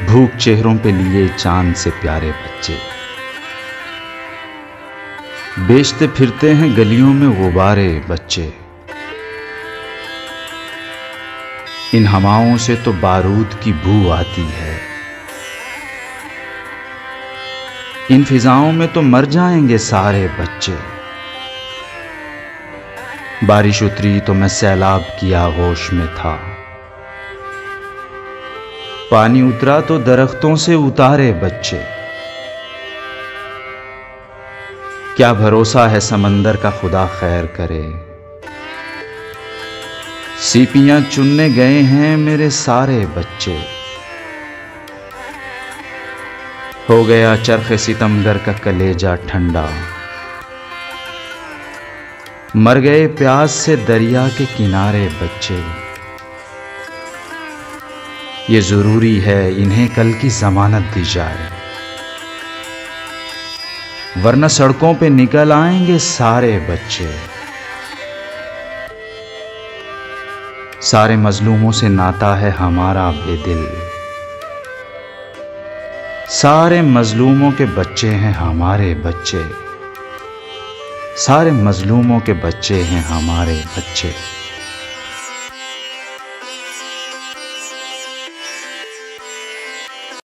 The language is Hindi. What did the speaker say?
भूख चेहरों पे लिए चांद से प्यारे बच्चे, बेचते फिरते हैं गलियों में गुब्बारे बच्चे। इन हवाओं से तो बारूद की बू आती है, इन फिजाओं में तो मर जाएंगे सारे बच्चे। बारिश उतरी तो मैं सैलाब की आगोश में था, पानी उतरा तो दरख्तों से उतारे बच्चे। क्या भरोसा है समंदर का खुदा खैर करे, सीपियां चुनने गए हैं मेरे सारे बच्चे। हो गया चरखे सितमगर का कलेजा ठंडा, मर गए प्यास से दरिया के किनारे बच्चे। ये जरूरी है इन्हें कल की जमानत दी जाए, वरना सड़कों पे निकल आएंगे सारे बच्चे। सारे मजलूमों से नाता है हमारा बेदिल, सारे मजलूमों के बच्चे हैं हमारे बच्चे, सारे मजलूमों के बच्चे हैं हमारे बच्चे।